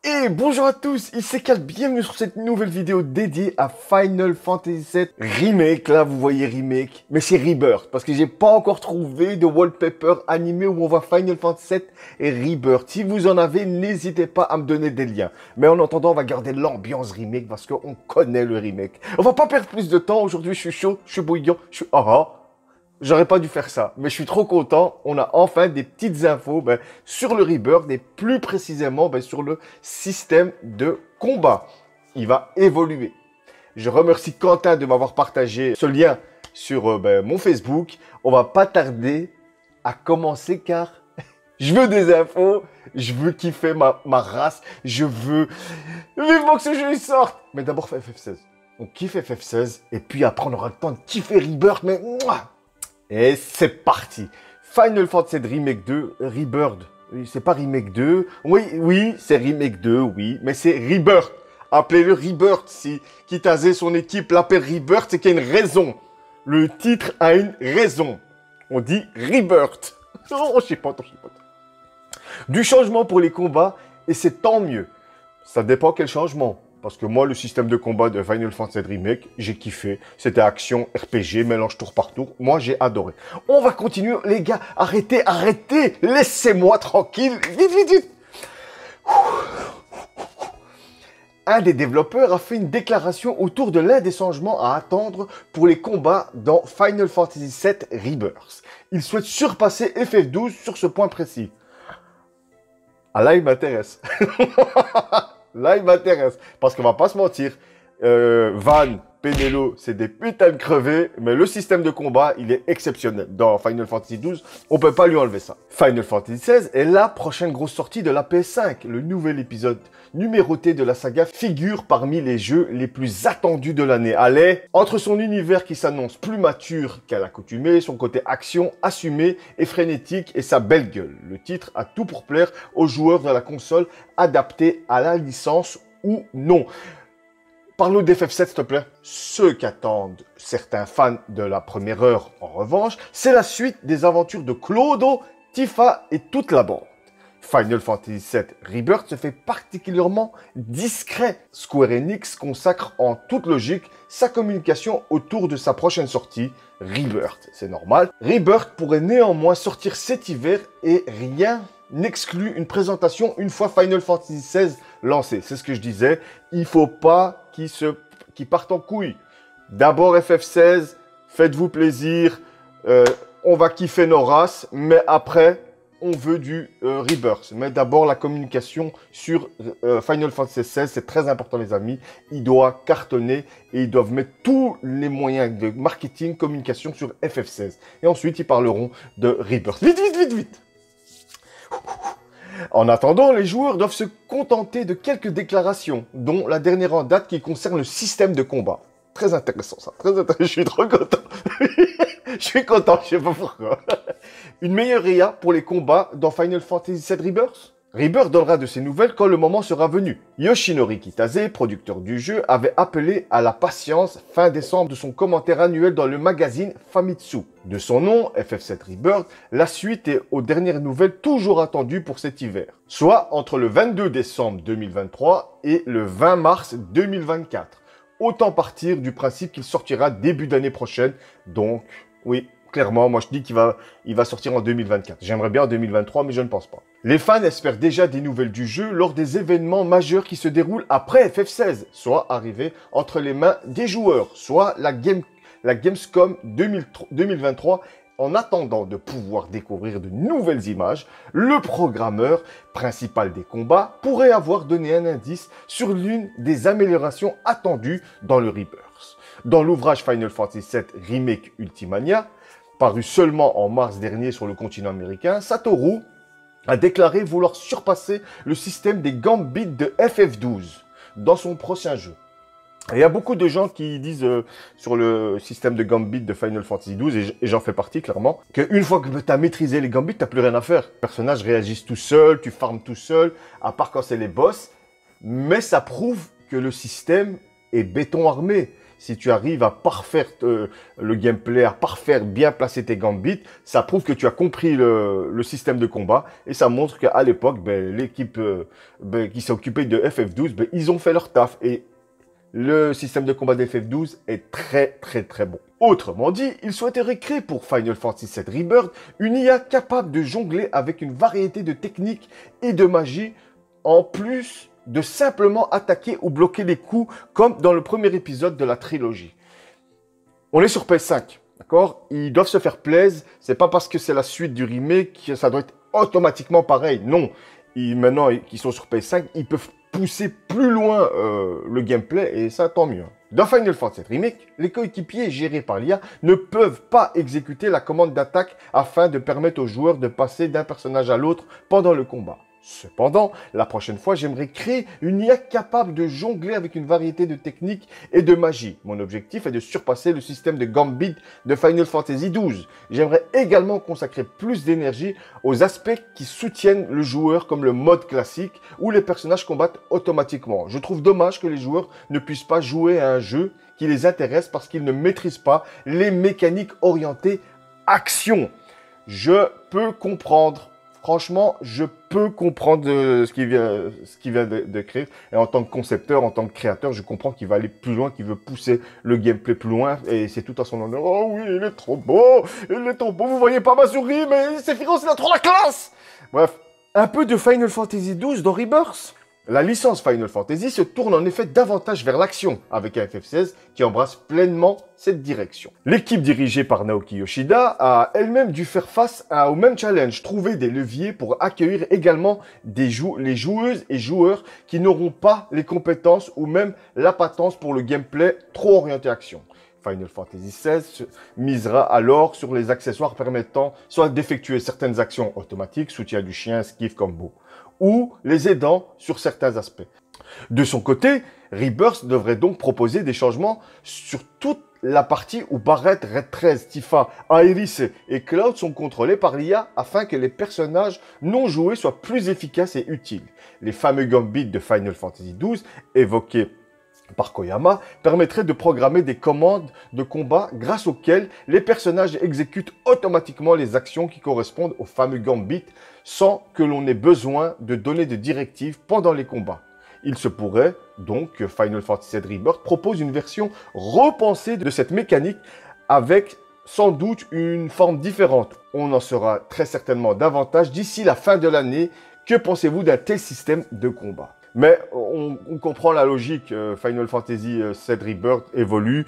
Et bonjour à tous, ici Cal, bienvenue sur cette nouvelle vidéo dédiée à Final Fantasy VII Remake. Là, vous voyez Remake, mais c'est Rebirth, parce que j'ai pas encore trouvé de wallpaper animé où on voit Final Fantasy VII et Rebirth. Si vous en avez, n'hésitez pas à me donner des liens. Mais en attendant, on va garder l'ambiance Remake, parce qu'on connaît le Remake. On va pas perdre plus de temps, aujourd'hui je suis chaud, je suis bouillant, je suis... J'aurais pas dû faire ça, mais je suis trop content. On a enfin des petites infos sur le Rebirth et plus précisément sur le système de combat. Il va évoluer. Je remercie Quentin de m'avoir partagé ce lien sur mon Facebook. On va pas tarder à commencer car je veux des infos, je veux kiffer ma race, je veux vivement que ce jeu il sorte. Mais d'abord FF16. On kiffe FF16 et puis après on aura le temps de kiffer Rebirth, mais... Et c'est parti. Final Fantasy VII Remake 2, Rebirth. C'est pas Remake 2. Oui, c'est Remake 2, oui. Mais c'est Rebirth. Appelez-le Rebirth. Si Kitase, son équipe, l'appelle Rebirth, c'est qu'il y a une raison. Le titre a une raison. On dit Rebirth. On chipote. Du changement pour les combats, et c'est tant mieux. Ça dépend quel changement. Parce que moi, le système de combat de Final Fantasy Remake, j'ai kiffé. C'était action, RPG, mélange tour par tour. Moi, j'ai adoré. On va continuer, les gars. Arrêtez. Laissez-moi tranquille. Vite. Un des développeurs a fait une déclaration autour de l'un des changements à attendre pour les combats dans Final Fantasy VII Rebirth. Il souhaite surpasser FF12 sur ce point précis. Ah là, il m'intéresse. Là, il m'intéresse. Parce qu'on va pas se mentir. Van, Penelo, c'est des putains de crevés. Mais le système de combat, il est exceptionnel. Dans Final Fantasy XII, on peut pas lui enlever ça. Final Fantasy XVI est la prochaine grosse sortie de la PS5. Le nouvel épisode numéroté de la saga figure parmi les jeux les plus attendus de l'année. Allez, entre son univers qui s'annonce plus mature qu'à l'accoutumée, son côté action assumé et frénétique et sa belle gueule. Le titre a tout pour plaire aux joueurs de la console adaptés à la licence ou non. Parle-nous d'FF7, s'il te plaît. Ceux qu'attendent certains fans de la première heure, en revanche, c'est la suite des aventures de Clodo, Tifa et toute la bande. Final Fantasy VII Rebirth se fait particulièrement discret. Square Enix consacre en toute logique sa communication autour de sa prochaine sortie, Rebirth. C'est normal. Rebirth pourrait néanmoins sortir cet hiver et rien n'exclut une présentation une fois Final Fantasy XVI lancé. C'est ce que je disais. Il faut pas qu'ils partent en couille. D'abord FF16, faites-vous plaisir. On va kiffer nos races, mais après... on veut du Rebirth. Mais d'abord, la communication sur Final Fantasy XVI, c'est très important, les amis. Il doit cartonner et ils doivent mettre tous les moyens de marketing, communication sur FF16. Et ensuite, ils parleront de Rebirth. Vite. En attendant, les joueurs doivent se contenter de quelques déclarations, dont la dernière en date qui concerne le système de combat. Très intéressant, ça. Très intéressant. Je suis trop content. Je suis content, je sais pas pourquoi. Une meilleure IA pour les combats dans Final Fantasy VII Rebirth. Rebirth donnera de ses nouvelles quand le moment sera venu. Yoshinori Kitase, producteur du jeu, avait appelé à la patience fin décembre de son commentaire annuel dans le magazine Famitsu. De son nom, FF7 Rebirth, la suite est aux dernières nouvelles toujours attendues pour cet hiver. Soit entre le 22 décembre 2023 et le 20 mars 2024. Autant partir du principe qu'il sortira début d'année prochaine. Donc, oui, clairement, moi je dis qu'il va sortir en 2024. J'aimerais bien en 2023, mais je ne pense pas. Les fans espèrent déjà des nouvelles du jeu lors des événements majeurs qui se déroulent après FF16, soit arrivés entre les mains des joueurs, soit la Gamescom 2023. En attendant de pouvoir découvrir de nouvelles images, le programmeur principal des combats pourrait avoir donné un indice sur l'une des améliorations attendues dans le Rebirth. Dans l'ouvrage Final Fantasy VII Remake Ultimania, paru seulement en mars dernier sur le continent américain, Satoru a déclaré vouloir surpasser le système des gambits de FF12 dans son prochain jeu. Il y a beaucoup de gens qui disent sur le système de gambit de Final Fantasy XII, et j'en fais partie clairement, qu'une fois que tu as maîtrisé les gambits, tu n'as plus rien à faire. Les personnages réagissent tout seuls, tu farmes tout seul, à part quand c'est les boss, mais ça prouve que le système est béton armé. Si tu arrives à parfaire le gameplay, à parfaire, bien placer tes gambits, ça prouve que tu as compris le système de combat. Et ça montre qu'à l'époque, l'équipe qui s'est occupée de FF12, ils ont fait leur taf. Et le système de combat de FF12 est très bon. Autrement dit, il souhaiterait créer pour Final Fantasy VII Rebirth une IA capable de jongler avec une variété de techniques et de magie, en plus de simplement attaquer ou bloquer les coups comme dans le premier épisode de la trilogie. On est sur PS5, d'accord? Ils doivent se faire plaisir. C'est pas parce que c'est la suite du remake que ça doit être automatiquement pareil. Non. Maintenant qu'ils sont sur PS5, ils peuvent pousser plus loin le gameplay et ça tant mieux. Dans Final Fantasy VII Remake, les coéquipiers gérés par l'IA ne peuvent pas exécuter la commande d'attaque afin de permettre aux joueurs de passer d'un personnage à l'autre pendant le combat. Cependant, la prochaine fois, j'aimerais créer une IA capable de jongler avec une variété de techniques et de magie. Mon objectif est de surpasser le système de Gambit de Final Fantasy XII. J'aimerais également consacrer plus d'énergie aux aspects qui soutiennent le joueur, comme le mode classique, où les personnages combattent automatiquement. Je trouve dommage que les joueurs ne puissent pas jouer à un jeu qui les intéresse parce qu'ils ne maîtrisent pas les mécaniques orientées action. Je peux comprendre. Franchement, je peux comprendre ce qu'il vient de créer. Et en tant que concepteur, en tant que créateur, je comprends qu'il va aller plus loin, qu'il veut pousser le gameplay plus loin. Et c'est tout à son honneur. Oh oui, il est trop beau. Il est trop beau. Vous voyez pas ma souris, mais Sephiroth, il a trop la classe. Bref, un peu de Final Fantasy XII dans Rebirth. La licence Final Fantasy se tourne en effet davantage vers l'action, avec un FF16 qui embrasse pleinement cette direction. L'équipe dirigée par Naoki Yoshida a elle-même dû faire face au même challenge, trouver des leviers pour accueillir également les joueuses et joueurs qui n'auront pas les compétences ou même l'appétence pour le gameplay trop orienté action. Final Fantasy XVI misera alors sur les accessoires permettant soit d'effectuer certaines actions automatiques, soutien du chien, esquive, combo, ou les aidant sur certains aspects. De son côté, Rebirth devrait donc proposer des changements sur toute la partie où Barret, Red 13, Tifa, Iris et Cloud sont contrôlés par l'IA afin que les personnages non joués soient plus efficaces et utiles. Les fameux gambits de Final Fantasy XII évoqués par Koyama permettraient de programmer des commandes de combat grâce auxquelles les personnages exécutent automatiquement les actions qui correspondent aux fameux gambits sans que l'on ait besoin de donner de directives pendant les combats. Il se pourrait donc que Final Fantasy VII Rebirth propose une version repensée de cette mécanique avec sans doute une forme différente. On en saura très certainement davantage d'ici la fin de l'année. Que pensez-vous d'un tel système de combat ? Mais on comprend la logique. Final Fantasy VII Rebirth évolue.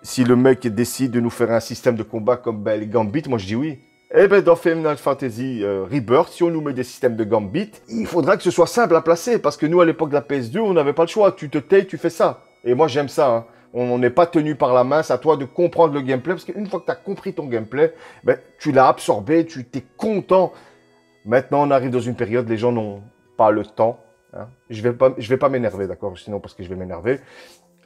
Si le mec décide de nous faire un système de combat comme les Gambit, moi je dis oui. Eh bien, dans Final Fantasy Rebirth, si on nous met des systèmes de Gambit, il faudra que ce soit simple à placer. Parce que nous, à l'époque de la PS2, on n'avait pas le choix. Tu te tais, tu fais ça. Et moi, j'aime ça. Hein. On n'est pas tenu par la main. C'est à toi de comprendre le gameplay. Parce qu'une fois que tu as compris ton gameplay, tu l'as absorbé, tu t'es content. Maintenant, on arrive dans une période, les gens n'ont pas le temps. Hein. Je vais pas m'énerver, d'accord? Sinon, parce que je vais m'énerver.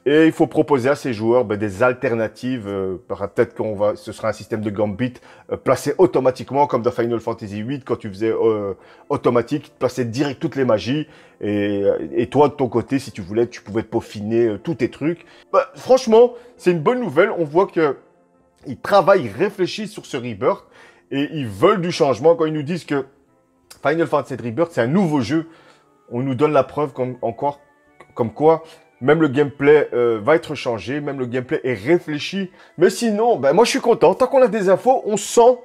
Et il faut proposer à ces joueurs des alternatives. Peut-être ce sera un système de gambit placé automatiquement, comme dans Final Fantasy VIII, quand tu faisais automatique, tu plaçais direct toutes les magies. Et toi, de ton côté, si tu voulais, tu pouvais te peaufiner tous tes trucs. Franchement, c'est une bonne nouvelle. On voit qu'ils travaillent, réfléchissent sur ce Rebirth. Et ils veulent du changement. Quand ils nous disent que Final Fantasy Rebirth, c'est un nouveau jeu, on nous donne la preuve comme quoi même le gameplay va être changé, même le gameplay est réfléchi. Mais sinon, moi je suis content. Tant qu'on a des infos, on sent,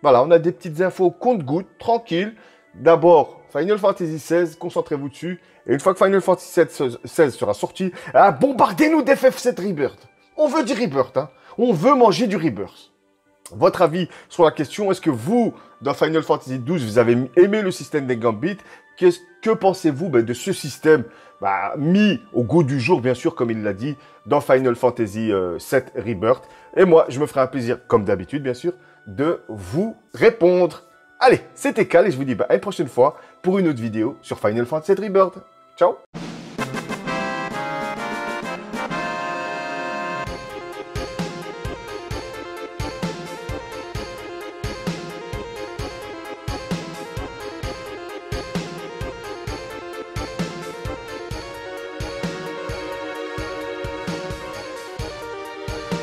voilà, on a des petites infos compte-gouttes, tranquille. D'abord, Final Fantasy XVI, concentrez-vous dessus. Et une fois que Final Fantasy XVI sera sorti, bombardez-nous d'FF7 Rebirth. On veut du Rebirth, hein. On veut manger du Rebirth. Votre avis sur la question, est-ce que vous, dans Final Fantasy XII, vous avez aimé le système des Gambits? Que pensez-vous de ce système mis au goût du jour, bien sûr, comme il l'a dit, dans Final Fantasy VII Rebirth? Et moi, je me ferai un plaisir, comme d'habitude, bien sûr, de vous répondre. Allez, c'était Cal et je vous dis à une prochaine fois pour une autre vidéo sur Final Fantasy VII Rebirth. Ciao!